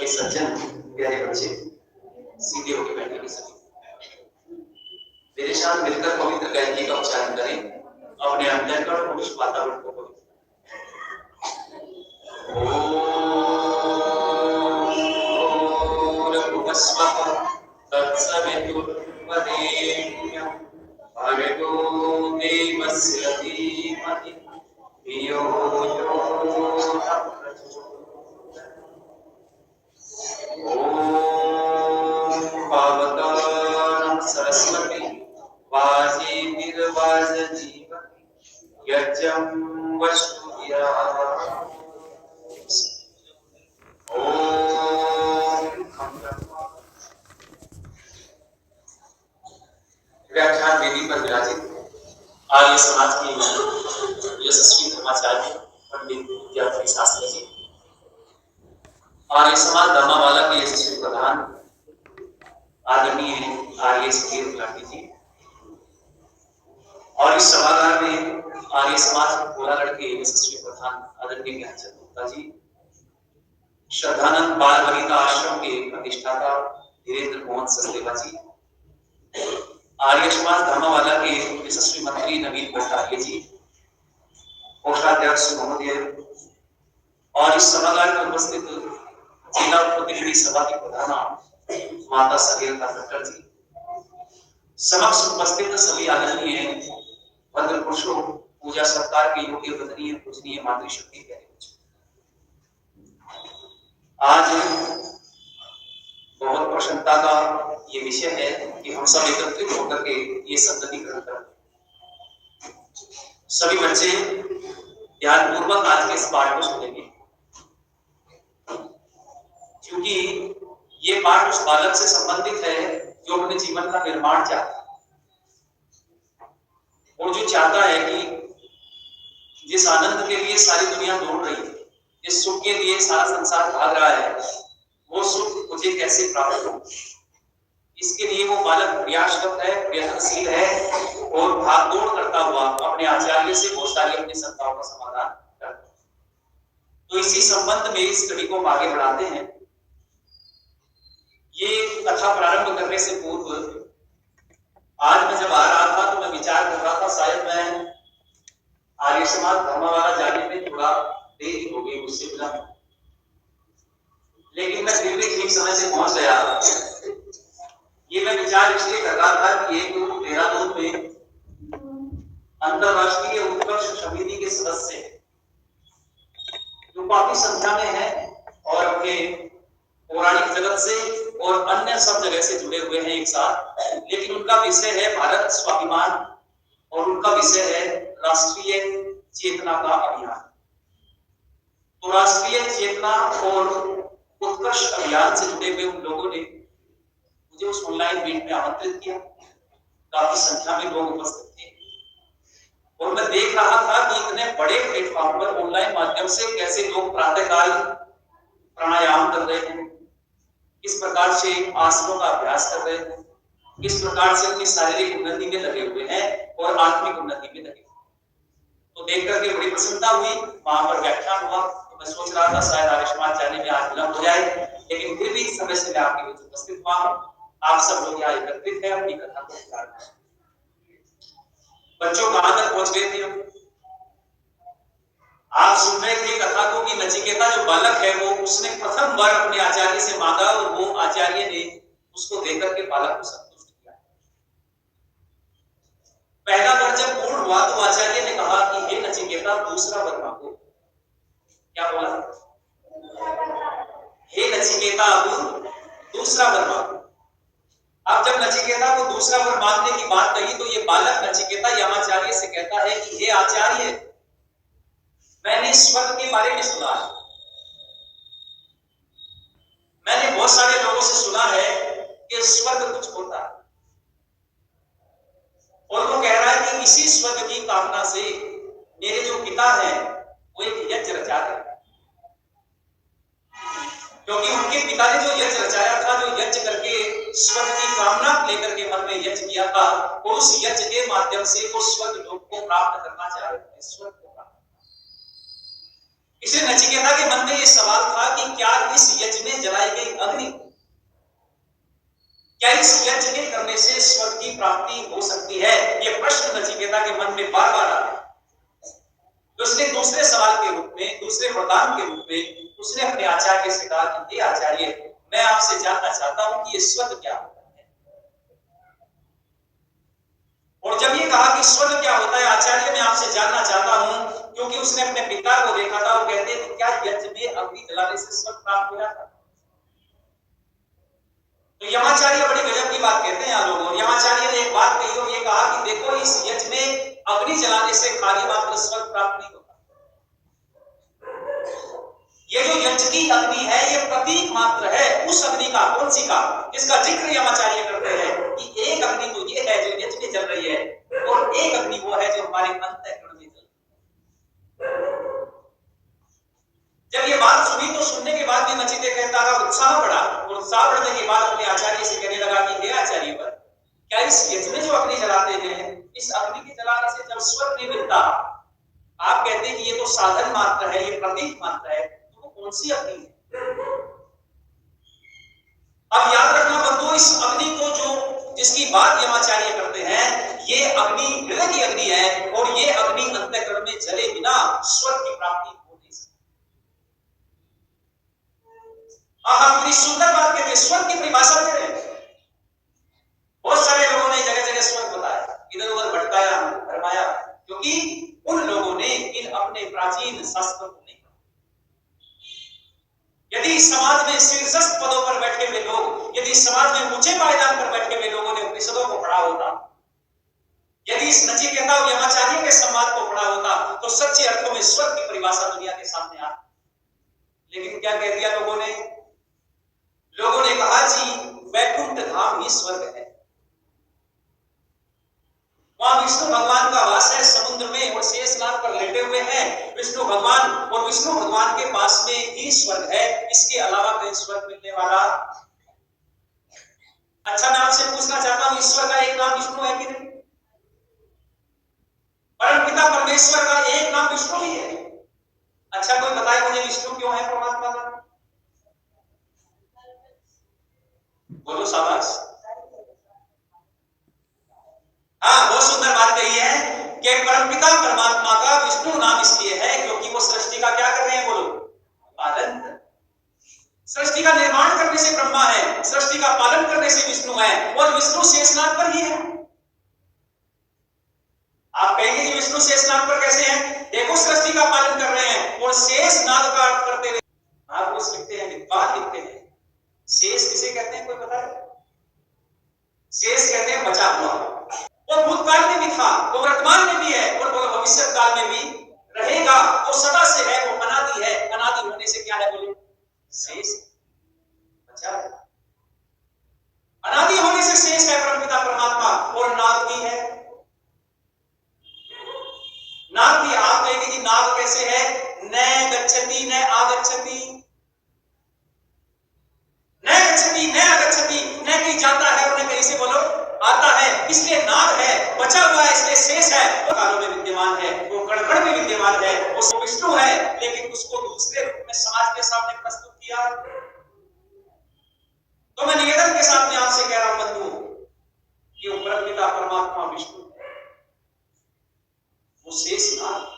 सज्जन प्यारे बच्चे सीधे होकर बैठे नहीं सके। मेरे साथ मिलकर पवित्र गायत्री का उच्चारण करें, अपने अंतःकरण और उस वातावरण को पवित्र। ओम भूर्भुवस्वः तत्सवितुर्वरेण्यं भर्गो देवस्य धीमहि धियो यो न प्रचोदयात्। ओम पावकानं सरस्वती वाजीभिर्वाजनीवति यज्ञं वस्तुया। व्याख्यान वेदी पर विराजित आर्य समाज के यशस्वी धर्माचार्य पंडित विद्यार्थी शास्त्री जी, आर्य समाज धर्मावाला के यशस्वी प्रधान आदरणीय आर्य सुधीर गुलाटी जी, और इस सभागार में आर्य समाज कोलागढ़ के यशस्वी प्रधान आदरणीय ज्ञानचंद गुप्ता जी, श्रद्धानंद बाल वनिता आश्रम के प्रतिष्ठाता धीरेन्द्र मोहन सचदेवा जी, आर्य समाज धर्मावाला के यशस्वी मंत्री नवीन भट्टाचार्य जी, कोषाध्यक्ष महोदय और इस सभागार में उपस्थित जिला प्रतिनिधि सभा की प्रधान माता सगेलता भट्टर जी, समक्ष उपस्थित सभी आदरणीय भद्र पुरुषों, पूजा सत्कार के योग्य वंदनीय पूजनीय मातृशक्ति प्यारे बच्चों, आज बहुत प्रसन्नता का ये विषय है कि हम सब एकत्रित होकर के ये संगति ग्रहण करें। सभी बच्चे ध्यानपूर्वक आज के इस पाठ को सुनेंगे, क्योंकि ये पाठ उस बालक से संबंधित है जो अपने जीवन का निर्माण चाहता है और जो चाहता है कि जिस आनंद के लिए सारी दुनिया दौड़ रही है, जिस सुख के लिए सारा संसार भाग रहा है, वो सुख मुझे कैसे प्राप्त हो, इसके लिए वो बालक प्रयासरत है, प्रयत्नशील है और भागदौड़ करता हुआ अपने आचार्य से बहुत सारी अपनी शंकाओं का समाधान करता है। तो इसी संबंध में इस कड़ी को आगे बढ़ाते हैं। ये कथा प्रारंभ करने से पूर्व आज मैं जब आ रहा था तो मैं विचार कर रहा था शायद मैं आर्य समाज धर्मावाला जाने में थोड़ा देरी हो गई, मुझसे मिला, लेकिन मैं फिर भी ठीक समय से पहुंच गया। ये मैं विचार इसलिए कर रहा था कि एक देहरादून में अंतरराष्ट्रीय उत्कर्ष समिति के सदस्य जो काफी संख्या में है और अपने पौराणिक जगत से और अन्य सब जगह से जुड़े हुए हैं एक साथ, लेकिन उनका विषय है भारत स्वाभिमान और उनका विषय है राष्ट्रीय चेतना का अभियान। तो राष्ट्रीय चेतना और उत्कर्ष अभियान से जुड़े हुए उन लोगों ने मुझे उस ऑनलाइन मीट में आमंत्रित किया। काफी संख्या में लोग उपस्थित थे और मैं देख रहा था कि इतने बड़े प्लेटफॉर्म पर ऑनलाइन माध्यम से कैसे लोग प्रातःकाल प्राणायाम कर रहे हैं, किस प्रकार से आसनों का अभ्यास कर रहे हैं, किस प्रकार से अपनी शारीरिक उन्नति में लगे हुए हैं और आत्मिक उन्नति में लगे हुए। तो देख करके बड़ी प्रसन्नता हुई। वहां पर व्याख्यान हुआ तो मैं सोच रहा था शायद आर्य समाज जाने में आज विलंब हो जाए, लेकिन फिर भी समय से मैं आपके बीच उपस्थित हुआ। आप सब लोग यहाँ एकत्रित हैं अपनी कथा को सुनने। बच्चों कहां तक पहुंच गए थे? आप सुन रहे थे कथा को कि नचिकेता जो बालक है वो उसने प्रथम बार अपने आचार्य से मांगा और वो आचार्य ने उसको देकर के बालक को संतुष्ट किया। पहला वर जब पूर्ण हुआ तो आचार्य ने कहा कि हे नचिकेता दूसरा वर मांगो। क्या बोला? हे नचिकेता अब दूसरा वर मांगो। अब जब नचिकेता को दूसरा वर मांगने की बात कही तो ये बालक नचिकेता यमाचार्य से कहता है कि हे आचार्य, मैंने स्वर्ग के बारे में सुना है, मैंने बहुत सारे लोगों से सुना है कि स्वर्ग कुछ होता है, और वो कह रहा है कि इसी स्वर्ग की कामना से मेरे जो पिता हैं वो एक यज्ञ रचा रहे, क्योंकि उनके पिता ने जो यज्ञ रचाया था, जो यज्ञ करके स्वर्ग की कामना लेकर के मन में यज्ञ किया था, और उस यज्ञ के माध्यम से वो स्वर्ग लोक को प्राप्त करना चाह रहे थे, स्वर्ग को प्राप्त। इसलिए नचिकेता के मन में ये सवाल था कि क्या इस यज्ञ में जलाई गई क्या इस यज्ञ के करने से स्वर्ग की प्राप्ति हो सकती है? यह प्रश्न नचिकेता के मन में बार बार आता है। तो उसने दूसरे सवाल के रूप में, दूसरे वरदान के रूप में उसने अपने आचार्य से कहा कि हे आचार्य, मैं आपसे जानना चाहता हूं कि ये स्वर्ग क्या होता है। और जब ये कहा कि स्वर्ग क्या होता है, आचार्य मैं आपसे जानना चाहता हूं, क्योंकि उसने अपने पिता को देखा था, वो कहते हैं कि क्या यज्ञ में अग्नि जलाने से स्वर्ग प्राप्त हो जाता? तो यमाचार्य बड़ी गजब की बात कहते हैं लोग। और यमाचार्य ने एक बात कही और ये कहा कि देखो, इस यज्ञ में अग्नि जलाने से खाली मात्र स्वर्ग प्राप्त नहीं होता। ये जो यज्ञ की अग्नि है, ये प्रतीक मात्र है उस अग्नि का। कौन सी का? जिसका जिक्र यमाचार्य करते हैं कि एक अग्नि तो ये है जो यज्ञ में जल रही है, और एक अग्नि वो है जो हमारे अंतःकरण में जल रही है। जब ये बात सुनी तो सुनने के बाद भी नचिकेता का उत्साह बढ़ा, और उत्साह बढ़ने के बाद अपने आचार्य से कहने लगा कि हे आचार्य, पर क्या इस यज्ञ में जो अग्नि जलाते हैं, इस अग्नि के जलाने से जब स्वर्ग नहीं मिलता, आप कहते हैं कि ये तो साधन मात्र है, ये प्रतीक मात्र है, तो वो कौन सी अग्नि है? अब याद रखना बंधुओं, इस अग्नि को जो जिसकी बात यमाचार्य करते हैं, ये अग्नि हृदय की अग्नि है, और ये अग्नि अंतःकरण में जले बिना स्वर्ग की प्राप्ति हो नहीं सकती। हम बड़ी सुंदर बात कहते हैं, स्वर्ग की परिभाषा दे रहे हैं। बहुत सारे लोगों ने जगह जगह स्वर्ग बताया, इधर उधर भटकाया, भरमाया, क्योंकि उन लोगों ने इन अपने प्राचीन शास्त्रों को नहीं पढ़ा। यदि समाज में शीर्षस्थ पदों पर बैठे हुए लोग, यदि समाज में ऊंचे पायदान पर बैठे हुए लोगों ने उपनिषदों को पढ़ा होता, यदि इस नचिकेता और यमाचार्य के संवाद को पढ़ा होता, तो सच्चे अर्थों में स्वर्ग की परिभाषा दुनिया के सामने आती। लेकिन क्या कह दिया लोगों ने? लोगों ने कहा जी वैकुंठ धाम ही स्वर्ग है, वहां विष्णु भगवान का वास है, समुद्र में और शेषनाग पर लेटे हुए हैं विष्णु भगवान, और विष्णु भगवान के पास में ही स्वर्ग है, इसके अलावा कहीं स्वर्ग मिलने वाला। अच्छा, मैं आपसे पूछना चाहता हूं, ईश्वर का एक नाम विष्णु है कि नहीं? परमपिता परमेश्वर का एक नाम विष्णु ही है। अच्छा, कोई बताए मुझे विष्णु क्यों है परमात्मा का? बोलो शाबाश। हाँ, बहुत सुंदर बात कही है कि परमपिता परमात्मा का विष्णु नाम इसलिए है क्योंकि वो सृष्टि का क्या कर रहे हैं? बोलो, पालन। सृष्टि का निर्माण करने से ब्रह्मा है, सृष्टि का पालन करने से विष्णु है, और विष्णु शेषनाग पर ही है। आप कहेंगे कि विष्णु शेषनाग पर कैसे हैं? देखो, सृष्टि का पालन कर रहे हैं और शेषनाग का अर्थ करते हुए आप कुछ लिखते हैं, विद्वान लिखते हैं। शेष किसे कहते हैं, कोई पता है? शेष कहते हैं बचा हुआ। वो भूतकाल में भी था, वो वर्तमान में भी है, और वो भविष्य काल में भी रहेगा। वो सदा से है, वो अनादि है। अनादि होने से क्या है? बोलो, शेष बचा है। अनादि होने से शेष है परमपिता परमात्मा, और नाग भी है। नाग भी, आप कहेंगे कि नाग कैसे है? न गच्छति न आगच्छति, न गच्छति न आगच्छति, न कहीं जाता है और न कहीं से बोलो आता है, इसलिए नाग है, बचा हुआ है, इसलिए शेष है। वो कालों में विद्यमान है, वो कण-कण में विद्यमान है, वो विष्णु है, लेकिन उसको दूसरे रूप में समाज के सामने प्रस्तुत किया। तो मैं निवेदन के साथ में आपसे कह रहा हूं बंधु, कि परमपिता परमात्मा विष्णु है, वो शेष नाग।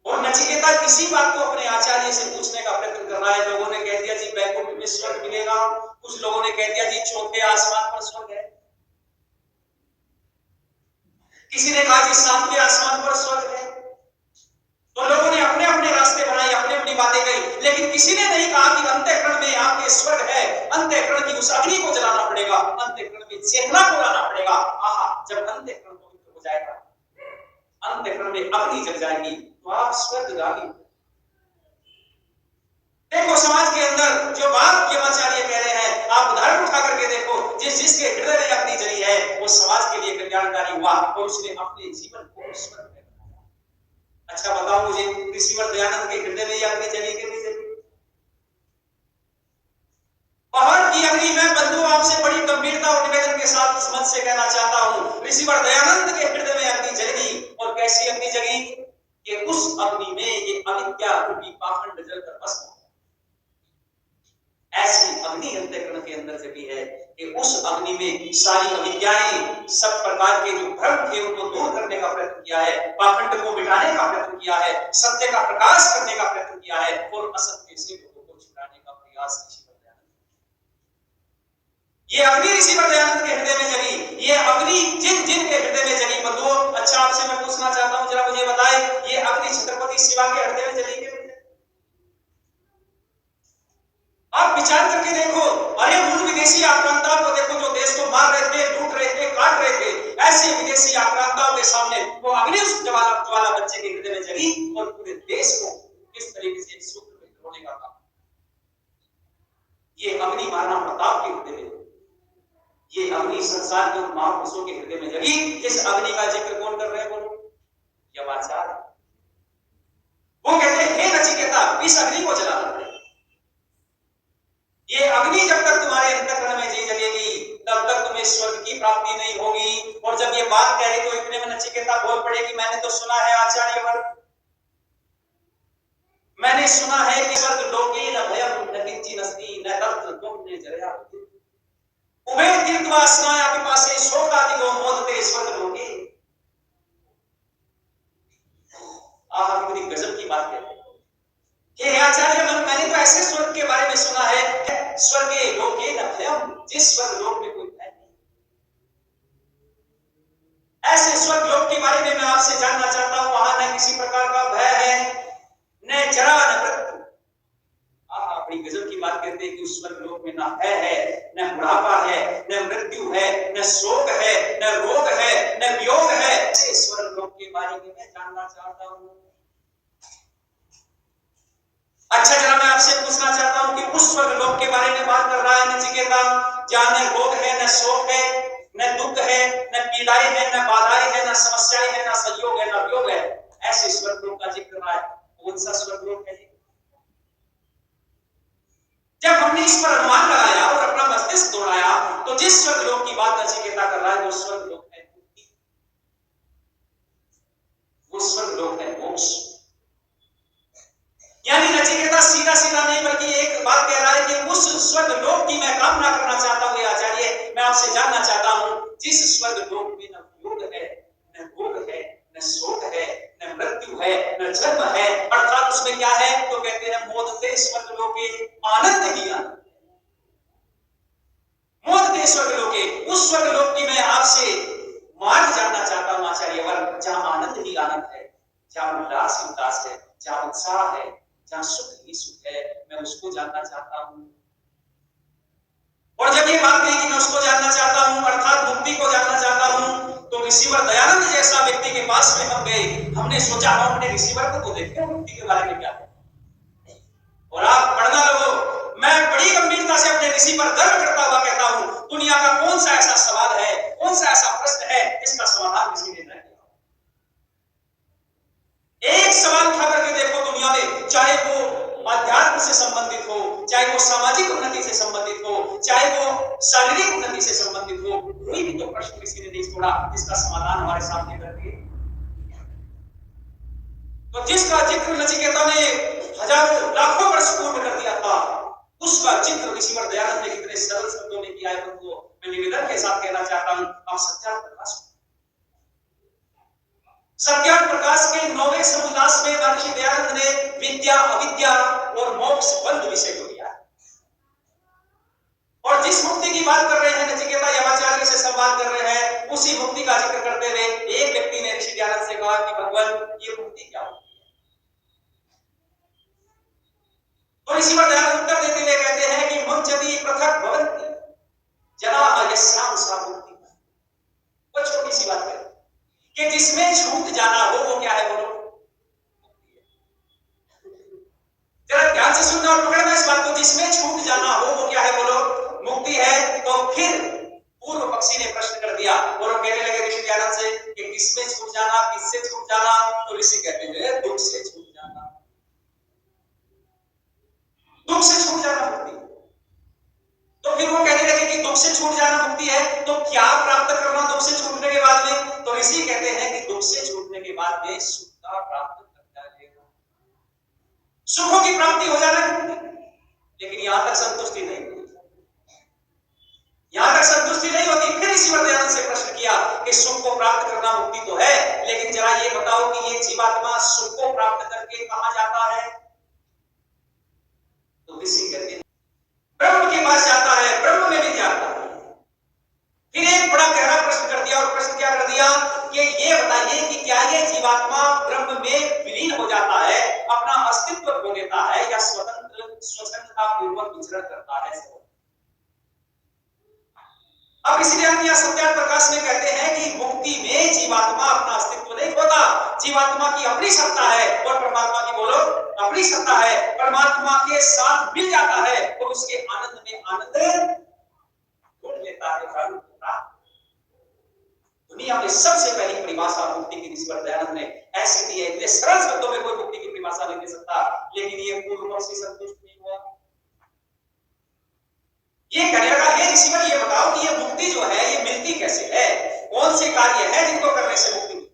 और नचिकेता किसी बात को अपने आचार्य से पूछने का प्रयत्न कर रहा है। लोगों ने कह दिया जी वैकुंठ में स्वर्ग मिलेगा, कुछ लोगों ने कह दिया जी चौथे आसमान पर स्वर्ग है, किसी ने कहा जी सातवें आसमान पर स्वर्ग है। तो लोगों ने अपने अपने रास्ते बनाए, अपनी अपनी बातें कही, लेकिन किसी ने नहीं कहा कि अंतःकरण में आपके स्वर्ग है, अंतःकरण की उस अग्नि को जलाना पड़ेगा, अंतःकरण में चेतना को लाना पड़ेगा। आहा, जब अंतःकरण पवित्र हो जाएगा, अंतःकरण में अग्नि जल जाएगी, तो आप स्वर्गगामी। देखो, समाज के अंदर जो बात यमाचार्य कह रहे हैं, आप उदाहरण उठा करके देखो, जिसके हृदय में अग्नि जली है, वो समाज के लिए कल्याणकारी हुआ और उसने अपने जीवन को स्वर्ग में बनाया। अच्छा बताओ मुझे, ऋषिवर दयानंद के हृदय में अग्नि जली कि नहीं जली? पहाड़ की अग्नि में बंधु आपसे बड़ी गंभीरता और निवेदन के साथ इस मंच से कहना चाहता हूं, ऋषिवर दयानंद के हृदय में अग्नि जलेगी। और कैसी अग्नि जली? कि उस अग्नि में ये अविद्या रूपी पाखंड जलकर भस्म हो, ऐसी अग्नि अंतःकरण के अंदर जगी है कि उस अग्नि में सारी अविद्याएं, सब प्रकार के जो भ्रम थे उनको दूर करने का प्रयत्न किया है, पाखंड को मिटाने का प्रयत्न किया है, सत्य का प्रकाश करने का प्रयत्न किया है और असत्य से लोगों को छुड़ाने का प्रयास ऋषिवर दयानंद। ये अग्नि ऋषिवर दयानंद के हृदय में जगी, ये अग्नि जिन जिन के हृदय में जगी बंधुओं, अच्छा आपसे मैं पूछना चाहता हूं, जरा मुझे बताएं, ये अग्नि छत्रपति शिवा के हृदय में जली क्यों? आप विचार करके देखो, अरे उन विदेशी आक्रांताओं को देखो जो देश को मार रहे थे, लूट रहे थे, काट रहे थे, ऐसे विदेशी आक्रांताओं के सामने वो अग्नि उस ज्वाला बच्चे के हृदय में जगी और पूरे देश को किस तरीके से एक सूत्र में पिरोने का काम। ये अग्नि महाराणा प्रताप के हृदय में, ये अग्नि संसार के महापुरुषों के हृदय में जगी। इस अग्नि का जिक्र कौन कर रहे हैं? बोलो, यमाचार्य। वो कहते हैं हे नचिकेता, इस अग्नि को जलाना पड़ेगा। ये अग्नि जब तक तुम्हारे अंतःकरण में जी जलेगी तब तक तुम्हें स्वर्ग की प्राप्ति नहीं होगी। और जब ये बात कह रही तो इतने में नचिकेता बोल पड़े कि मैंने तो सुना है आचार्यवर, मैंने सुना है कि स्वर्ग लोके न भयम न किंचिदस्ति न तत्र तुमने जरया उभे तीर्थवा स्नाया पिपासे शोकादिको मोदते स्वर्ग लोके। आहा, कितनी गजब की बात कहते हैं कि आचार्य मैंने तो ऐसे स्वर्ग के बारे में सुना है, स्वर्गे लोके न भयम, जिस स्वर्ग लोक में कोई भय नहीं। ऐसे स्वर्ग लोक के बारे में मैं आपसे जानना चाहता हूं, वहां न किसी प्रकार का भय है, न जरा न मृत्यु। बड़ी गजब की बात कहते हैं कि उस स्वर्ग लोक में न भय है, न बुढ़ापा है, न मृत्यु है, न शोक है, न रोग है, न वियोग है। ऐसे स्वर्ग लोक के बारे में मैं जानना चाहता हूं। अच्छा, जरा मैं आपसे पूछना चाहता हूं कि उस स्वर्ग लोक के बारे में बात कर रहा है नचिकेता, जहां न रोग है, न शोक है, न दुख है, न पीड़ाएं है, न बाधाएं है, न समस्याएं है, न संयोग है, न वियोग है। ऐसे स्वर्ग लोक का जिक्र कर रहा है। कौन सा स्वर्ग लोक है? जब हमने इस पर अनुमान लगाया और अपना मस्तिष्क दौड़ाया तो जिस स्वर्ग लोक की बात नचिकेता कर रहा है वो स्वर्ग लोक है मुक्ति, वो स्वर्ग लोक है मोक्ष। यानी नचिकेता सीधा सीधा नहीं बल्कि एक बात कह रहा है कि उस स्वर्ग लोक की मैं कामना करना चाहता हूं। आचार्य, मैं आपसे जानना चाहता हूं, जिस स्वर्ग लोक में न वियोग है, न भोग है, न शोक है, न मृत्यु है, न जन्म है, अर्थात उसमें क्या है? तो कहते हैं मोदते स्वर्ग लोके, आनंद ही आनंद। मोदते स्वर्ग लोके, उस स्वर्ग लोक की मैं आपसे मार्ग जानना चाहता हूं आचार्यवर, जहां आनंद ही आनंद है, जहां उल्लास ही उल्लास है, जहां उत्साह है, जहां सुख ही सुख है, मैं उसको जानना चाहता हूं। और जब ये बात कही कि मैं उसको जानना चाहता हूं, अर्थात मुक्ति को जानना चाहता हूं, तो ऋषिवर दयानंद जैसा व्यक्ति के पास में हम गए। हमने सोचा हम अपने ऋषिवर को तो देखें मुक्ति के बारे में क्या है। और आप पढ़ना लोगों, मैं बड़ी गंभीरता से अपने ऋषि पर गर्व करता हुआ कहता हूं, दुनिया का कौन सा ऐसा सवाल है, कौन सा ऐसा प्रश्न है जिसका समाधान ऋषि ने नहीं दिया। एक सवाल उठा करके देखो दुनिया में, चाहे वो अध्यात्म से संबंधित हो, चाहे वो सामाजिक उन्नति से संबंधित हो, चाहे वो शारीरिक उन्नति से संबंधित हो, कोई भी तो प्रश्न किसी ने नहीं छोड़ा जिसका समाधान हमारे सामने कर दिए। तो जिसका जिक्र नचिकेता ने हजारों लाखों वर्ष पूर्व कर दिया था, उसका जिक्र ऋषिवर दयानंद ने कितने सरल शब्दों में किया है। बंधुओं, मैं निवेदन के साथ कहना चाहता हूं, आप सत्यार्थ प्रकाश, सत्यार्थ प्रकाश के 9वें समुदास में महर्षि दयानंद ने विद्या, अविद्या और मोक्ष बंध विषय को दिया। और जिस मुक्ति की बात कर रहे हैं नचिकेता, यमाचार्य से संवाद कर रहे हैं, उसी मुक्ति का जिक्र करते हुए एक व्यक्ति ने ऋषि दयानंद से कहा कि भगवान, ये मुक्ति क्या होती है? तो ऋषिवर दयानंद उत्तर देते हुए कहते हैं कि मुंचति पृथक भवन्ति जनाः यस्यां सा मुक्ति। वो छोटी सी बात है कि जिसमें छूट जाना हो वो क्या है? बोलो, जरा ध्यान से सुनना और पकड़ना इस बात को। जिसमें छूट जाना हो वो क्या है? बोलो, मुक्ति है। तो फिर पूर्व पक्षी ने प्रश्न कर दिया और वो कहने लगे ऋषि दयानंद से कि किसमें छूट जाना, किससे छूट जाना? तो ऋषि कहते हैं दुख से छूट जाना, दुख से छूट जाना मुक्ति। तो फिर वो कहने लगे कि दुख से छूट जाना मुक्ति है, तो क्या प्राप्त करना दुख से छूटने के बाद में? तो ऋषि कहते हैं कि दुख से छूटने के बाद में सुख का प्राप्त कर जाएगा, सुखों की प्राप्ति हो जाना। लेकिन यहां तक संतुष्टि नहीं हुई। यहां तक संतुष्टि नहीं होती, फिर ईश्वर दयानंद से प्रश्न किया कि सुख को प्राप्त करना मुक्ति तो है, लेकिन जरा ये बताओ कि ये जीवात्मा सुख को प्राप्त करके कहां जाता है? तो ऋषि कहते हैं ब्रह्म के पास जाता है, ब्रह्म में भी जाता है। फिर एक बड़ा गहरा प्रश्न कर दिया, और प्रश्न क्या कर दिया कि ये बताइए कि क्या ये जीवात्मा ब्रह्म में विलीन हो जाता है, अपना अस्तित्व खो देता है, या स्वतंत्रता पूर्वक विचरण करता है? अब इसलिए हम यहां सत्यार्थ प्रकाश में कहते हैं कि मुक्ति में जीवात्मा अपना अस्तित्व नहीं खोता, जीवात्मा की अपनी सत्ता है और परमात्मा की बोलो अपनी सत्ता है, परमात्मा के साथ मिल जाता है और उसके आनंद में आनंद ढूंढ लेता है। दुनिया में सबसे पहली परिभाषा मुक्ति की ईश्वर दयानंद ने ऐसी दी है, इतने सरल शब्दों में कोई मुक्ति की परिभाषा नहीं दे सकता, लेकिन ये पूर्ण रूप से संतुष्ट नहीं हुआ। ये कहने लगा, हे ऋषिवर ये बताओ कि ये मुक्ति जो है ये मिलती कैसे है, कौन से कार्य है जिनको करने से मुक्ति मिलती?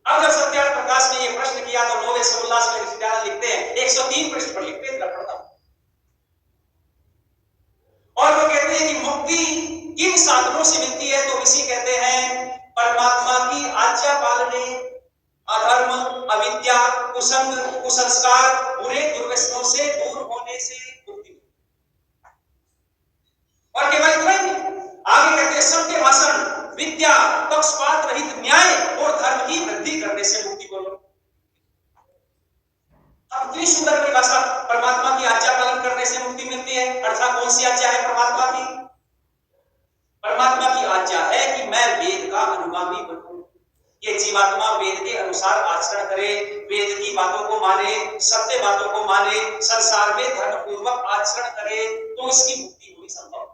अब जब सत्यार्थ प्रकाश ने ये प्रश्न किया तो नोवे से उल्लास में ऋषि दयानंद लिखते हैं, 103 पृष्ठ पर लिखते हैं, पढ़ता हूं। और वो कहते हैं कि मुक्ति किन साधनों से मिलती है? तो ऋषि कहते हैं परमात्मा की आज्ञा पालने, अधर्म, अविद्या, कुसंग, कुसंस्कार, बुरे दुर्व्यसनों से दूर होने से मुक्ति। और केवल इतना ही आगे कहते हैं सत्य भाषण, विद्या, पक्षपात रहित न्याय और धर्म की वृद्धि करने से मुक्ति बोलो। अब इतनी सुंदर परिभाषा, परमात्मा की आज्ञा पालन करने से मुक्ति मिलती है। अर्थात कौन सी आज्ञा है परमात्मा की? परमात्मा की आज्ञा है कि मैं वेद का अनुगामी बनूं, ये जीवात्मा वेद के अनुसार आचरण करे, वेद की बातों को माने, सत्य बातों को माने, संसार में धर्म पूर्वक आचरण करे, तो इसकी मुक्ति हुई संभव।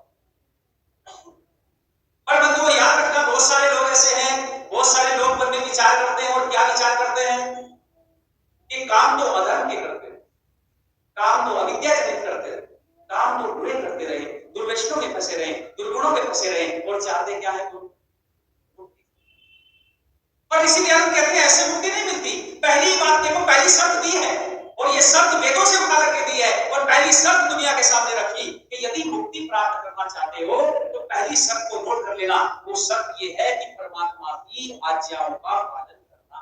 पर बंधुओं याद रखना, बहुत सारे लोग ऐसे हैं, बहुत सारे लोग मन में विचार करते हैं, और क्या विचार करते हैं कि काम तो अधर्म के करते हैं, काम तो अविद्या जनित करते हैं, काम तो बुरे करते रहे, दुर्व्यसनों में फंसे रहे, दुर्गुणों में फंसे रहे, और चाहते क्या है? पर इसीलिए हम कहते हैं ऐसे मुक्ति नहीं मिलती। पहली बात देखो, पहली शर्त दी है, और ये शर्त वेदों से उठा करके दी है, और पहली शर्त दुनिया के सामने रखी कि यदि मुक्ति प्राप्त करना चाहते हो तो पहली शर्त को नोट कर लेना। वो शर्त ये है कि परमात्मा की आज्ञाओं का पालन करना।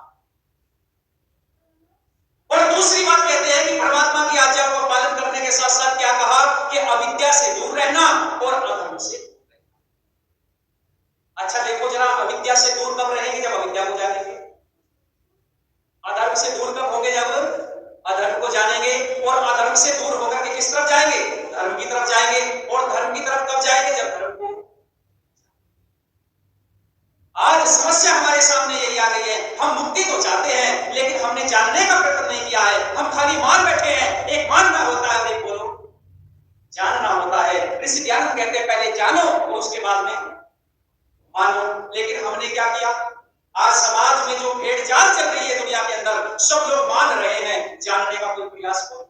और दूसरी बात कहते हैं कि परमात्मा की आज्ञाओं का पालन करने के साथ साथ क्या कहा कि अविद्या से दूर रहना और अधर्म से दूर रहना। अच्छा देखो जरा, अविद्या से दूर कब रहेंगे? जब अविद्या को जानेंगे। अधर्म से दूर कब होंगे? जब अधर्म को जानेंगे। और अधर्म से दूर होकर के किस तरफ जाएंगे? धर्म की तरफ जाएंगे। और धर्म की तरफ कब जाएंगे? जब धर्म को। आज समस्या हमारे सामने यही आ गई है, हम मुक्ति तो चाहते हैं लेकिन हमने जानने का प्रयत्न नहीं किया है, हम खाली मान बैठे हैं। एक मानना होता है और एक बोलो जानना होता है। ऋषि दयानंद कहते हैं पहले जानो और उसके बाद में मानो। लेकिन हमने क्या किया? आज समाज में जो भेड़ चाल चल रही है दुनिया के अंदर, सब लोग मान रहे हैं, जानने का कोई प्रयास करो।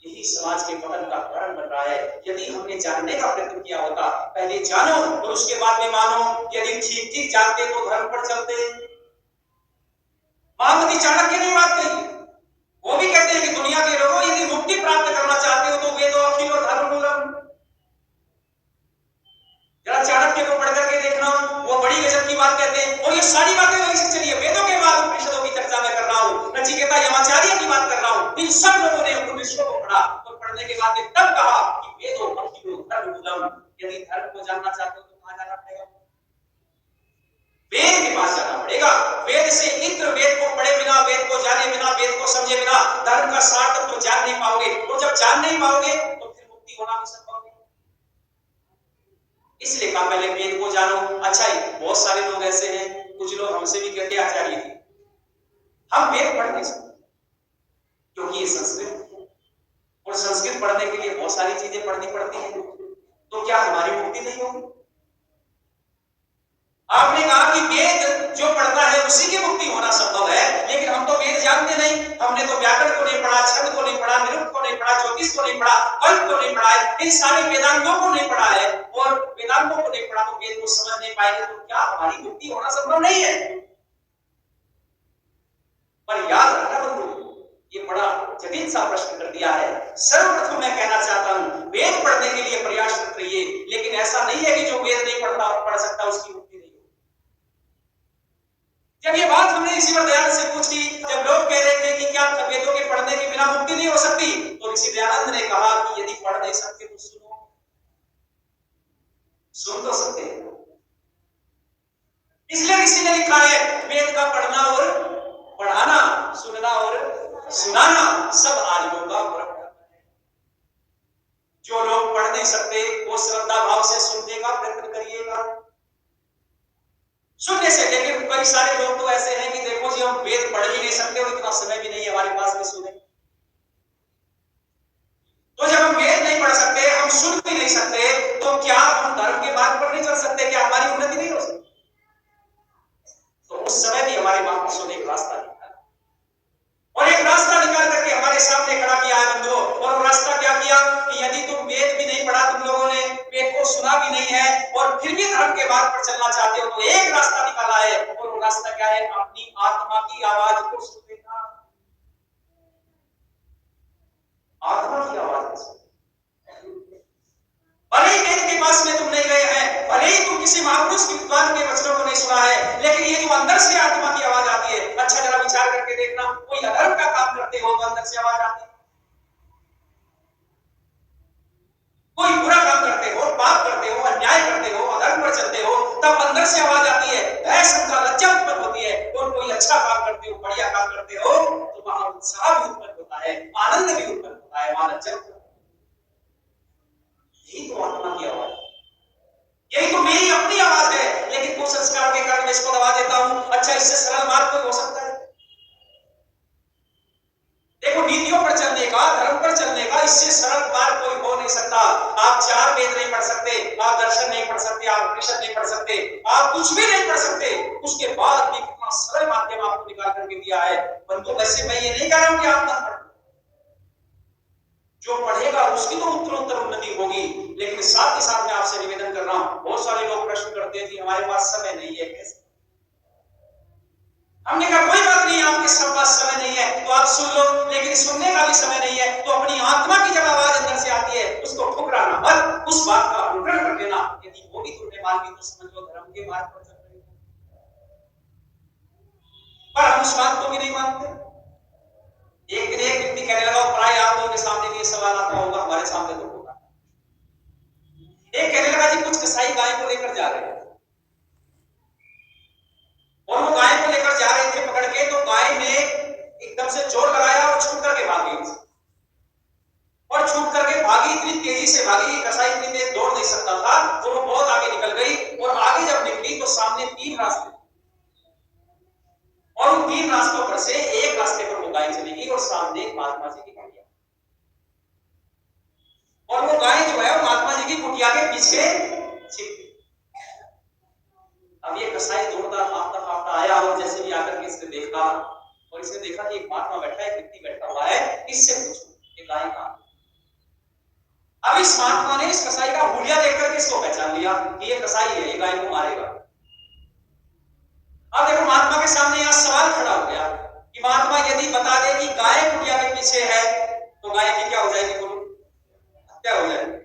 यही समाज के पतन का कारण बन रहा है। यदि हमने जानने का प्रयत्न किया होता, पहले जानो और उसके बाद में मानो, यदि ठीक ठीक जानते तो धर्म पर चलते। महामती चाणक्य ने बात कही, वो भी कहते हैं कि दुनिया के लोगों यदि मुक्ति प्राप्त करना चाहते हो तो वेदो अखिल और धर्म मूलम। जरा चाणक्य को पढ़ करके देखना, वो बड़ी गजब की बात कहते हैं। और ये सारी बातें वहीं से चली है, वेदों के बाद उपनिषदों की चर्चा मैं कर रहा हूँ, नचिकेता यमाचार्य की बात कर रहा हूँ। इन सब लोगों ने उपनिषदों को पढ़ा और पढ़ने के बाद तब कहा कि वेदो अखिल धर्म मूलम। यदि धर्म को जानना चाहते हो तो कहां जाना पड़ेगा? वेद के पास जाना पड़ेगा। वेद से इत्र, वेद को पढ़े बिना, वेद को जाने बिना, वेद को समझे बिना धर्म का सार तक तो जान नहीं पाओगे। तो जब जान नहीं पाओगे तो फिर मुक्ति होना भी संभव नहीं। इसलिए कहा पहले वेद को जानो। अच्छा ही बहुत सारे लोग ऐसे हैं, कुछ लोग हमसे भी कहते आचार्य जी हम वेद पढ़ नहीं सकते क्योंकि ये संस्कृत है, और संस्कृत पढ़ने के लिए बहुत सारी चीजें पढ़नी पड़ती हैं। तो क्या हमारी मुक्ति नहीं होगी? आपने कहा कि वेद जो पढ़ता है उसी की मुक्ति होना संभव है, लेकिन हम तो वेद जानते नहीं। हमने तो व्याकरण को नहीं पढ़ा, छंद को नहीं पढ़ा, निरुक्त को नहीं पढ़ा, ज्योतिष को नहीं पढ़ा, कल्प को नहीं पढ़ा है, इन सारे वेदांतों को नहीं पढ़ा है, और वेदांतों को नहीं पढ़ा तो वेद को समझ नहीं पाएंगे। तो क्या हमारी मुक्ति होना संभव नहीं है? पर याद रखना बंधु, ये बड़ा जटिल सा प्रश्न कर दिया है। सर्वप्रथम मैं कहना चाहता हूं, वेद पढ़ने के लिए प्रयासरत रहिए, लेकिन ऐसा नहीं है कि जो वेद नहीं पढ़ सकता उसकी मुक्ति नहीं होगी। जब ये बात हमने ऋषि दयानंद से पूछी, जब लोग कह रहे थे कि क्या वेदों के पढ़ने के बिना मुक्ति नहीं हो सकती, तो ऋषि दयानंद ने कहा कि यदि पढ़ नहीं सकते तो सुनो, सुन तो सकते हैं। इसलिए ऋषि ने लिखा है, वेद का पढ़ना और पढ़ाना, सुनना और सुनाना सब आर्यों का व्रत है। जो लोग पढ़ नहीं सकते वो श्रद्धा भाव से सुनने का प्रयत्न करिएगा, सुनने से। लेकिन कई सारे लोग तो ऐसे हैं कि देखो जी हम वेद पढ़ ही नहीं सकते और इतना समय भी नहीं है हमारे पास में सुने। तो जब हम वेद नहीं पढ़ सकते, हम सुन भी नहीं सकते, तो क्या हम धर्म के मार्ग पर नहीं चल सकते? क्या हमारी उन्नति नहीं हो सकती? तो उस समय भी हमारे महापुरुषों ने एक रास्ता निकाला, और एक रास्ता निकाल करके हमारे सामने खड़ा किया है बंधुओं। और वो रास्ता क्या किया कि यदि तुम वेद भी नहीं पढ़ा, तुम लोगों ने वेद को सुना भी नहीं है, और फिर भी धर्म के मार्ग पर चलना चाहते हो, तो एक रास्ता निकाला है। और वो रास्ता क्या है? अपनी आत्मा की आवाज को सुनना। आत्मा की आवाज को सुनना। भले ही वेद के पास में तुम नहीं गए हैं, भले ही तुम किसी महापुरुष की विद्वान के वचनों को नहीं सुना है, लेकिन ये जो अंदर से आत्मा की आवाज आती है, अच्छा जरा विचार करके देखना, कोई अधर्म का काम करते हो तो अंदर से आवाज आती है, कोई बुरा काम करते हो, पाप करते हो, अन्याय करते हो, अधर्म पर चलते हो, तब अंदर से आवाज आती है, भय शंका लज्जा उत्पन्न होती है। और कोई अच्छा काम करते हो, बढ़िया काम करते हो, तो वहां उत्साह भी उत्पन्न होता है, आनंद भी उत्पन्न होता है, वहां लज्जा। यही तो आत्मा की आवाज है, यही तो मेरी अपनी आवाज है। लेकिन कुछ संस्कार के कारण मैं इसको दबा देता हूं। अच्छा, इससे सरल मार्ग कोई हो सकता है? देखो, नीतियों पर चलने का, धर्म पर चलने का इससे सरल मार्ग कोई हो नहीं सकता। आप 4 वेद नहीं पढ़ सकते, आप दर्शन नहीं पढ़ सकते, आप उपनिषद नहीं पढ़ सकते, आप कुछ भी नहीं पढ़ सकते, उसके बाद भी कितना सरल माध्यम आपको निकाल करके दिया है। बंधु, वैसे मैं ये नहीं कह रहा हूं कि आप मत पढ़ो, जो पढ़ेगा उसकी तो उत्तरोत्तर उन्नति होगी। लेकिन साथ ही साथ मैं आपसे निवेदन कर रहा हूं, बहुत सारे लोग प्रश्न करते हैं कि हमारे पास समय नहीं है, कैसे? हमने कहा कोई बात नहीं, आपके पास समय नहीं है तो आप सुन लो, लेकिन सुनने का भी समय नहीं है तो अपनी आत्मा की जब आवाज अंदर से आती है उसको ठुकराना मत, उस बात का अनुकरण कर लेना। यदि वो भी तुमने मान ली तो समझ लो धर्म के मार्ग पर चल रहे हो। पर हम उस बात को भी नहीं मानते। एक दिन एक व्यक्ति कहने लगा, प्राय आप लोगों के सामने भी ये सवाल आता होगा, हमारे सामने तो होगा। एक कहने लगा जी कुछ कसाई गाय को लेकर जा रहे हैं, और वो गाय को लेकर जा रहे थे पकड़ के, तो गाय ने एकदम से जोर लगाया और छूट करके भाग गई। और छूट करके भागी, इतनी तेजी से भागी, कसाई इतनी तेज दौड़ नहीं सकता था, तो वो बहुत आगे निकल गई। और आगे जब निकली तो सामने 3 रास्ते, और उन 3 रास्तों पर से एक रास्ते पर वो गाय चलेगी और सामने महात्मा जी की कुटिया, और वो गाय जो है वो महात्मा जी की कुटिया के पीछे छिप। अब ये कसाई दौड़ता भागता भागता आया, और जैसे भी आकर के इसने देखा, और इसने देखा कि एक महात्मा बैठा है, एक व्यक्ति बैठा हुआ है, इससे पूछो ये गाय कहां? अब इस महात्मा ने इस कसाई का हुलिया देखकर के इसको पहचान लिया कि ये कसाई है, ये गाय को मारेगा। अब देखो, महात्मा के सामने यहां सवाल खड़ा हो गया कि महात्मा यदि बता दे कि गाय कुटिया के पीछे है तो गाय की क्या हो जाएगी? बोलो, हत्या हो जाएगी।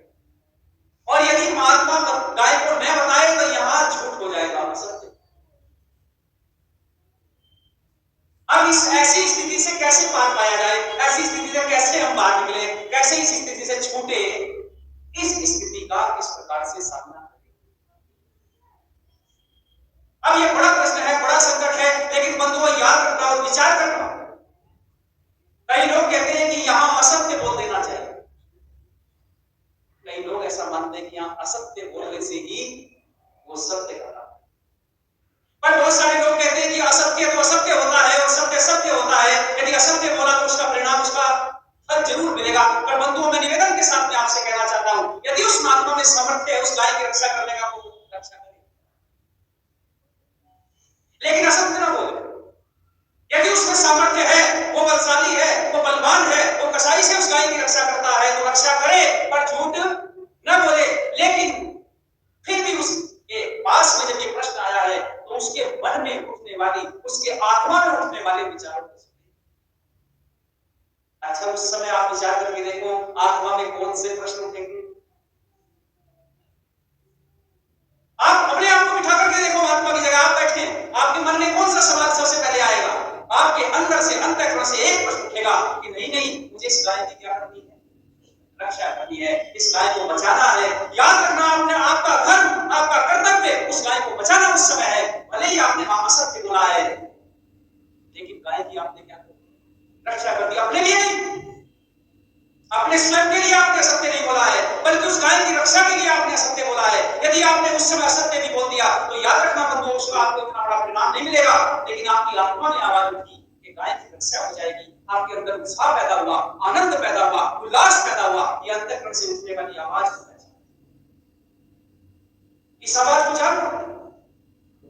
और यदि महात्मा गाय को न बताए तो यहां झूठ हो जाएगा, असत्य। अब इस ऐसी स्थिति से कैसे पार पाया जाए? ऐसी स्थिति से कैसे हम बाहर निकले? कैसे इस स्थिति से छूटे? इस स्थिति का इस प्रकार से सामना करें। अब ये बड़ा प्रश्न है, बड़ा संकट है, लेकिन बंधुओं याद रखना और विचार करना। कई लोग कहते हैं कि यहां असत्य बोल देना चाहिए, कई लोग ऐसा मानते हैं कि यहां असत्य बोलने से ही वो सत्य कहता है। पर बहुत सारे लोग कहते हैं कि असत्य तो असत्य होता है और सत्य सत्य होता है। यदि असत्य बोला तो उसका परिणाम, उसका फल जरूर मिलेगा। पर बंधुओं, मैं निवेदन के साथ में आपसे कहना चाहता हूं, यदि उस महात्मा में सामर्थ्य है उस गाय की रक्षा करने का, वो रक्षा करे, लेकिन असत्य ना बोले। यदि उसमें सामर्थ्य है, वो बलशाली है, वो बलवान है, वो कसाई से उस गाय की रक्षा करता है, तो रक्षा करे, पर झूठ न बोले। लेकिन फिर भी उसके पास में जब ये प्रश्न आया है तो उसके मन में उठने वाली, उसके आत्मा में उठने वाले विचारों को सुने। अच्छा उस समय आप विचार करके देखो आत्मा में कौन से प्रश्न उठेंगे। आप अपने आप को बिठा करके देखो, आत्मा की जगह आप बैठे, आपके मन में कौन सा सवाल सबसे पहले आएगा? आपके अंदर से अंतःकरण से एक प्रश्न उठेगा कि नहीं नहीं, मुझे इस गाय की क्या करनी है, रक्षा करनी है, इस गाय को बचाना है। याद रखना, आपने आपका धर्म, आपका कर्तव्य उस गाय को बचाना उस समय है। भले ही आपने वहां असत्य बोला है, लेकिन गाय की आपने क्या रक्षा कर दी? अपने लिए नहीं, अपने स्वयं के लिए आपने असत्य नहीं बोला है, बल्कि उस गाय की रक्षा के लिए आपने असत्य बोला है। यदि आपने उस समय असत्य भी बोल दिया तो याद रखना बंधुओं, उसका आपको इतना बड़ा परिणाम नहीं मिलेगा, लेकिन आपकी आत्मा ने आवाज उठी कि गाय की रक्षा हो जाएगी। आपके अंदर उत्साह पैदा हुआ, आनंद पैदा हुआ, उल्लास पैदा हुआ। यह अंतःकरण से उठने वाली आवाज है। इस आवाज को जानो।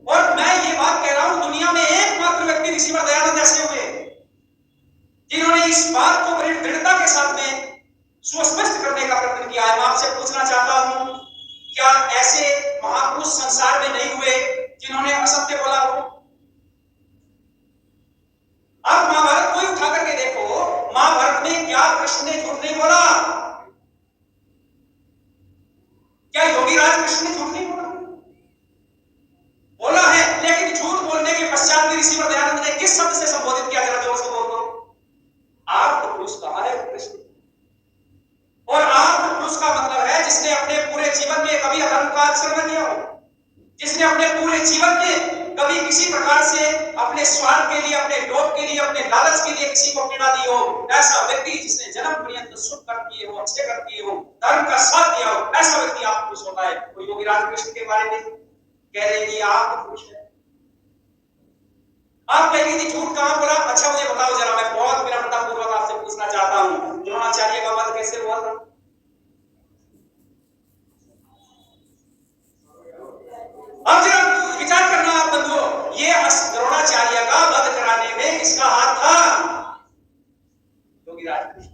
और मैं ये बात कह रहा हूं, दुनिया में एकमात्र व्यक्ति ऋषिवर दयानंद ऐसे हुए जिन्होंने इस बात को बड़ी दृढ़ता के साथ में सुस्पष्ट करने का प्रयत्न किया है। मैं आपसे पूछना चाहता हूं, क्या ऐसे महापुरुष संसार में नहीं हुए जिन्होंने असत्य बोला हो? आप महाभारत को ही उठा करके देखो, महाभारत में क्या कृष्ण ने झूठ नहीं बोला? क्या योगीराज कृष्ण ने झूठ नहीं बोला? बोला है, लेकिन झूठ बोलने के पश्चात भी ऋषिवर दयानंद ने किस शब्द से संबोधित किया? जरा जोर से बोल दो। आप पुरुष कहा है कृष्ण। और आप पुरुष का मतलब है जिसने अपने पूरे जीवन में कभी अधर्म का आचरण न किया हो, जिसने अपने पूरे जीवन में कभी किसी प्रकार से अपने स्वार्थ के लिए, अपने लोभ के लिए, अपने लालच के लिए किसी को पीड़ा दी हो। ऐसा व्यक्ति जिसने जन्म पर्यंत सुख कर्म किए हो, अच्छे कर्म किए हो, धर्म का साथ दिया हो, ऐसा व्यक्ति आप पुरुष होता है। तो योगीराज कृष्ण के बारे में कह रहे कि आप पुरुष है। आप कहेंगे कि झूठ कहां बोला? अच्छा मुझे बताओ जरा, मैं बहुत विनम्रता पूर्वक आपसे पूछना चाहता हूं, द्रोणाचार्य का वध कैसे हुआ था? अब जरा विचार करना आप बंधुओं, ये द्रोणाचार्य का वध कराने में किसका हाथ था? योगीराज कृष्ण।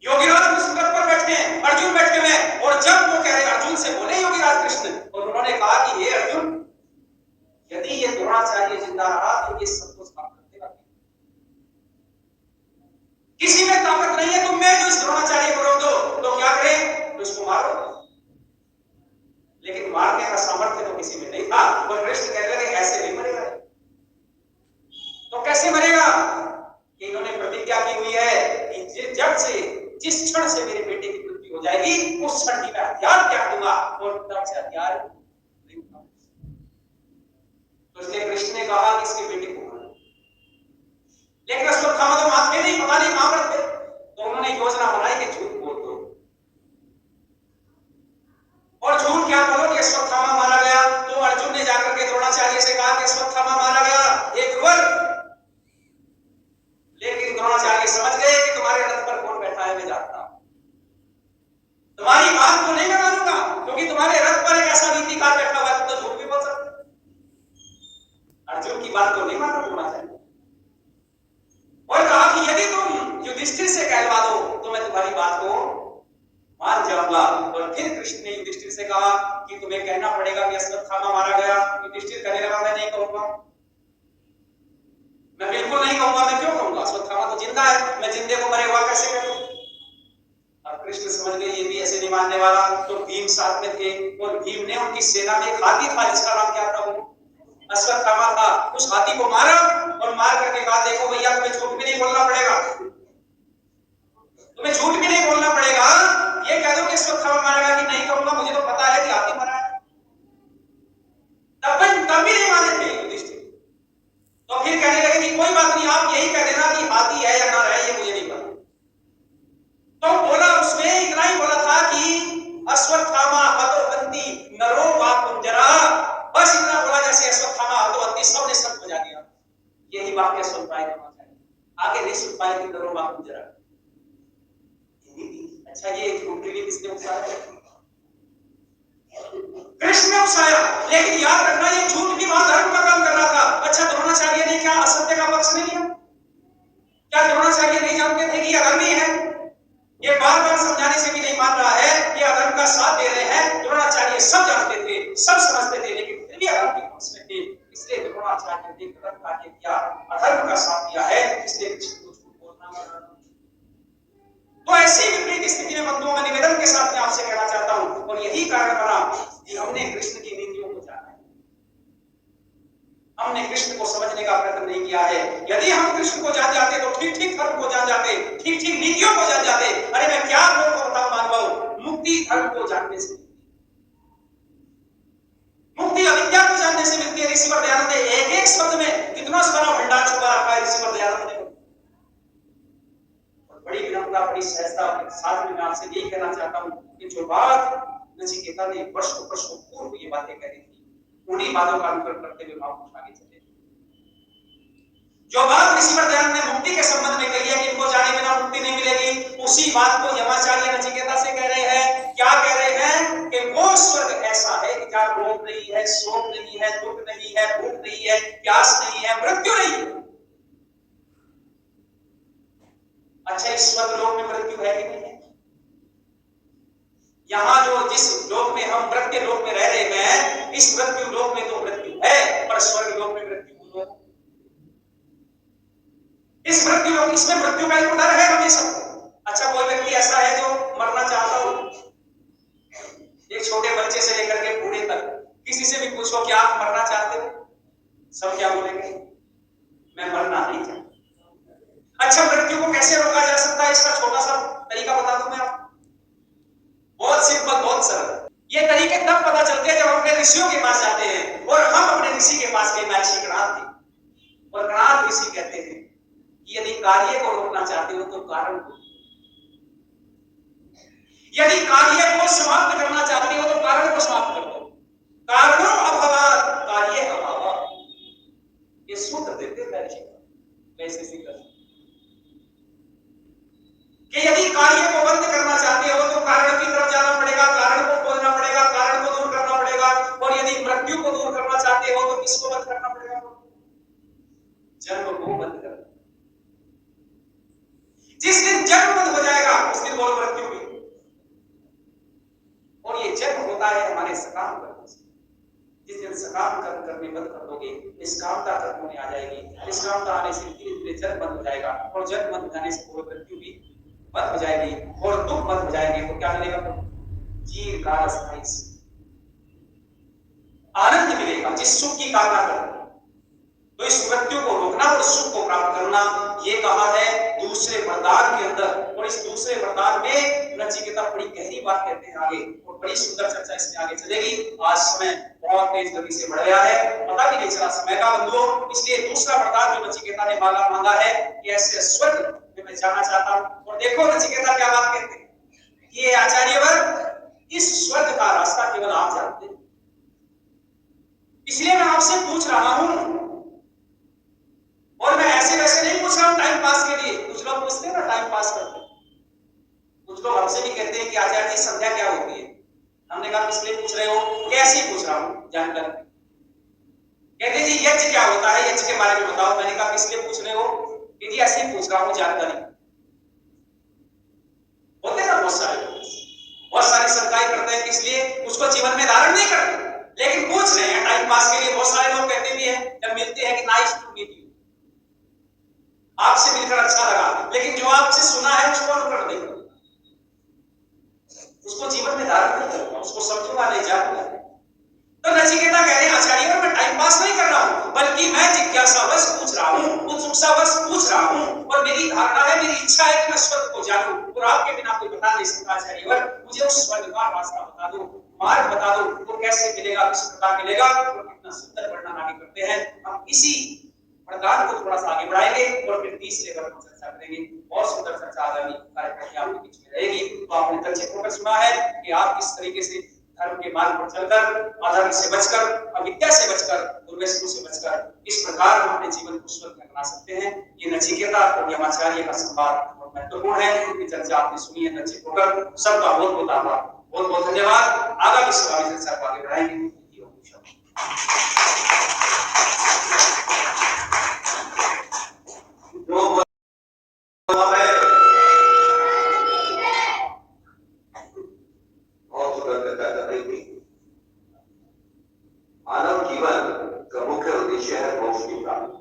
योगीराज कृष्ण रथ पर बैठे हैं, अर्जुन बैठे हुए हैं, और जब वो कह रहे अर्जुन से बोले योगीराज कृष्ण, और उन्होंने कहा कि हे अर्जुन, यदि ये द्रोणाचार्य जिंदा रहा तो ये सब कुछ काम कर देगा। किसी में ताकत नहीं है तुम में जो इस द्रोणाचार्य को रोक दो, तो क्या करें? तो इसको मारो। लेकिन मारने का सामर्थ्य तो किसी में नहीं था। और कृष्ण कहने लगे ऐसे नहीं मरेगा। तो कैसे मरेगा? कि इन्होंने प्रतिज्ञा की हुई है कि जब से, जिस क्षण से मेरे बेटे की मृत्यु हो जाएगी, उस क्षण की मैं हथियार त्याग दूंगा, और तब से हथियार नहीं उठाऊंगा। तो इसलिए कृष्ण ने कहा कि इसके बेटे को मारो। लेकिन अश्वत्थामा तो वहां थे नहीं, पता नहीं कहां पर थे। तो उन्होंने योजना बनाई कि झूठ बोल दो, और झूठ क्या बोलो कि अश्वत्थामा मारा गया। तो अर्जुन ने जाकर के द्रोणाचार्य से कहा कि अश्वत्थामा मारा गया, एक गुरुवर। लेकिन द्रोणाचार्य समझ गए कि तुम्हारे रथ पर कौन बैठा है मैं जानता हूं, तुम्हारी बात तो नहीं मैं मानूंगा, क्योंकि तुम्हारे रथ पर एक ऐसा नीतिकार बैठा हुआ है, तुम तो झूठ भी बोल सकते। अर्जुन की बात को नहीं माना द्रोणाचार्य, और कहा कि यदि तुम युधिष्ठिर से कहलवा दो तो मैं तुम्हारी बात को मान जाऊंगा। और फिर कृष्ण ने युधिष्ठिर से कहा कि तुम्हें कहना पड़ेगा कि अश्वत्थामा मारा गया। युधिष्ठिर कहने लगा मैं नहीं कहूंगा, मैं बिल्कुल नहीं कहूंगा। मैं क्यों कहूंगा? अश्वत्थामा तो जिंदा है, मैं जिंदे को मरे हुआ कैसे कहूं? अब कृष्ण समझ गए ये भी ऐसे नहीं मानने वाला। तो भीम साथ में थे, और भीम ने उनकी सेना में एक हाथी था जिसका नाम क्या था? वो अश्वत्थामा था। उस हाथी को मारा, और मार करके कहा देखो भैया, तुम्हें झूठ भी नहीं बोलना पड़ेगा, तुम्हें झूठ भी नहीं बोलना पड़ेगा। ये कह दो कि अश्वत्थामा मारेगा कि नहीं कहूंगा, मुझे तो पता है कि हाथी मरा है। तब भी नहीं माने थे युधिष्ठिर। तो फिर कहने लगे कि कोई बात नहीं, आप यही कह देना कि हाथी है या ना है, ये मुझे नहीं पता। तो बोला, उसमें इतना ही बोला था कि अश्वत्थामा हतोहन्ति नरो वा कुंजरा। बस इतना बोला जैसे अश्वत्थामा हतोहन्ति, सबने सब बजा दिया। यही वाक्य सुन पाए आगे नहीं सुन पाए कि नरो वा कुंजरा। अच्छा ये झूठ के लिए किसने उकसाया? कृष्ण ने उकसाया। लेकिन याद रखना ये झूठ भी वहां धर्म का काम कर रहा था। अच्छा द्रोणाचार्य ने क्या असत्य का पक्ष नहीं लिया? क्या द्रोणाचार्य नहीं जानते थे कि ये अधर्मी है? ये बार बार समझाने से भी नहीं मान रहा है, ये अधर्म का साथ दे रहे हैं। द्रोणाचार्य सब जानते थे, सब समझते थे, लेकिन फिर भी अधर्म के पक्ष में थे। इसलिए द्रोणाचार्य ने गलत कार्य किया, अधर्म का साथ दिया है, इसलिए कृष्ण को झूठ बोलना तो ऐसी विपरीत स्थिति में बंधुओं, मैं निवेदन के साथ मैं आपसे कहना चाहता हूं, और यही कारण बना कि हमने कृष्ण की नीतियों को जाना है, हमने कृष्ण को समझने का प्रयत्न नहीं किया है। यदि हम कृष्ण को जान जाते तो ठीक ठीक धर्म को जान जाते, ठीक ठीक नीतियों को जान जाते। अरे मैं क्या लोगों को बताऊं मानव, मुक्ति धर्म को जानने से, मुक्ति अविद्या को जानने से मिलती है। ऋषिवर दयानंद ने एक एक शब्द में कितना सारा भंडार छुपा रखा है ऋषिवर दयानंद ने। और बड़ी विनम्रता, बड़ी सहजता के साथ में मैं आपसे यही कहना चाहता हूं कि जो बात नचिकेता ने वर्षों पूर्व ये बातें कही थी, उन्हीं बातों का अनुकरण करते हुए आप आगे चले। जो बात ऋषिवर दयानंद ने मुक्ति के संबंध में कही है कि इनको जाने बिना मुक्ति नहीं मिलेगी, उसी बात को यमाचार्य नचिकेता से कह रहे हैं। क्या कह रहे हैं कि वो स्वर्ग ऐसा है कि जहां रोग नहीं है, शोक नहीं है, दुख नहीं है, भूख नहीं है, प्यास नहीं है, मृत्यु नहीं है। अच्छा, इस स्वर्ग लोक में मृत्यु है कि नहीं है? यहाँ जो जिस लोक में हम मृत्यु लोक में रह रहे हैं, इस मृत्यु लोक में तो मृत्यु है, पर स्वर्ग लोक में मृत्यु नहीं है। इस मृत्यु लोक, इसमें मृत्यु का एक डर है हमेशा। अच्छा, कोई व्यक्ति ऐसा है जो मरना चाहता हो, एक छोटे बच्चे से लेकर के बूढ़े तक, किसी से भी पूछो कि आप मरना चाहते हो, सब क्या बोलेंगे? मैं मरना नहीं चाहता। अच्छा, मृत्यु को कैसे रोका जा सकता है, इसका छोटा सा तरीका बता दूं मैं आपको। बहुत सिंपल, बहुत सरल। ये तरीके तब पता चलते हैं जब हम अपने ऋषियों के पास जाते हैं। और हम अपने ऋषि के पास गए, महर्षि कणाद थे, और कणाद ऋषि कहते हैं कि यदि कार्य को रोकना चाहते हो तो कारण को, यदि कार्य को समाप्त करना चाहते हो तो कारण को समाप्त कर दो। कारणों अभावात् कार्य अभावः, ये सूत्र देते हैं महर्षि वैसे सीखा कि यदि कार्य को बंद करना चाहते हो तो कारण की तरफ जाना पड़ेगा, कारण को खोलना पड़ेगा, कारण को दूर करना पड़ेगा। और यदि मृत्यु को दूर करना चाहते हो तो किसको बंद करना पड़ेगा? जन्म को बंद करना। जिस दिन जन्म बंद हो जाएगा उस दिन बोलो मृत्यु भी। और ये जन्म होता है हमारे सकाम कर्म से। जिस दिन सकाम कर्म करने बंद कर दोगे, निष्कामता कर्म होने आ जाएगी। निष्कामता आने से धीरे धीरे जन्म बंद हो जाएगा, और जन्म बंद हो जाने से बोलो मृत्यु भी बंद हो जाएगी, और दुख बंद हो जाएंगे। तो क्या मिलेगा? चिरकाल स्थायी आनंद मिलेगा, जिस सुख की कामना करो। तो इस मृत्यु को रोकना और सुख को प्राप्त करना, ये कहा है दूसरे वरदान के अंदर। और इस दूसरे वरदान में नचिकेता बड़ी गहरी बात कहते हैं आगे, और बड़ी सुंदर चर्चा इसमें आगे चलेगी। आज समय बहुत तेज गति से बढ़ गया है, पता भी नहीं चला समय का बंधुओं। इसलिए दूसरा वरदान जो नचिकेता ने मांगा है कि ऐसे स्वर्ग में मैं जाना चाहता हूं। और देखो नचिकेता क्या बात कहते हैं कि आचार्यवर, इस स्वर्ग का रास्ता केवल आप जानते हैं, इसलिए मैं आपसे पूछ रहा हूं। और मैं ऐसे वैसे नहीं पूछ रहा हूं टाइम पास के लिए। कुछ लोग पूछते हैं ना टाइम पास करते, कुछ लोग हमसे भी कहते हैं कि आचार्य जी संध्या क्या होती है। हमने कहा इसलिए पूछ रहे हो? कैसे पूछ रहा हूं जानकर। कहते जी यज्ञ क्या होता है, यज्ञ के बारे में बताओ। मैंने कहा इसलिए पूछ रहे हो? कि जी ऐसे ही पूछ रहा हूं जानकारी। होते हैं ना बहुत सारे लोग, बहुत सारी शंकाएं करते हैं, इसलिए उसको जीवन में धारण नहीं करते, लेकिन पूछ रहे हैं टाइम पास के लिए। बहुत सारे लोग कहते भी हैं जब मिलते हैं कि नाइस टू मीट यू, आपसे मिलकर अच्छा लगा, लेकिन जो आपसे सुना है उसको अनुकरण नहीं करूंगा, उसको जीवन में धारण नहीं करूंगा, उसको समझूंगा नहीं, जानूंगा। तो नचिकेता कह रहे हैं आचार्य मैं टाइम पास नहीं कर रहा हूं, बल्कि मैं जिज्ञासावश पूछ रहा हूं, उत्सुकतावश पूछ रहा हूं। और मेरी धारणा है, मेरी इच्छा है कि मैं स्वर्ग को जानूं। और आपके बिना कोई बता नहीं सकता आचार्य, मुझे उस स्वर्ग का रास्ता बता दो, मार्ग बता दो, वो कैसे मिलेगा, किस प्रकार मिलेगा। और कितना सुंदर वर्णन आगे करते हैं। हम इसी वरदान को थोड़ा सा आगे बढ़ाएंगे और फिर तीसरे वर्ग पर चर्चा करेंगे। बहुत सुंदर चर्चा आगामी कार्यक्रम में आपके बीच में रहेगी। तो आपने दर्शक होकर सुना है कि आप किस तरीके से धर्म के मार्ग पर चलकर, अधर्म से बचकर, अविद्या से बचकर, दुर्व्यसनों से बचकर इस प्रकार हम अपने जीवन को स्वर्ग में बना सकते हैं। ये नचिकेता और यमाचार्य का संवाद बहुत महत्वपूर्ण है। ये चर्चा आपने सुनी है नचिक होकर। सबका बहुत बहुत आभार, बहुत बहुत धन्यवाद। आगामी चर्चा को आगे बढ़ाएंगे। मानव जीवन का मुख्य उद्देश्य है मोक्ष की प्राप्ति।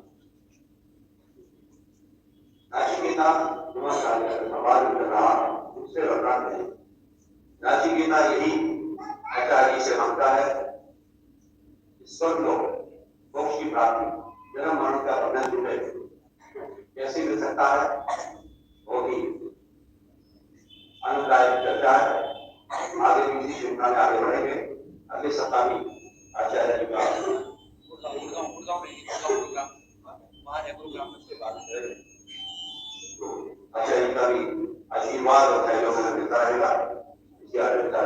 सवाल कर रहा उससे लड़ना नहीं। नाचिकेता यही आचार्य से मांगता है, स्वर्ग लोक मोक्ष की प्राप्ति जन्म मरण का बंधन टूटे, कैसे मिल सकता है? वो ही आनंददायक चर्चा है। आगे भी इसी श्रृंखला में आगे बढ़ेंगे। अगले सप्ताह भी आचार्य जी का आचार्य का भी आशीर्वाद और सहयोग मिलता रहेगा। इसी आचार्य का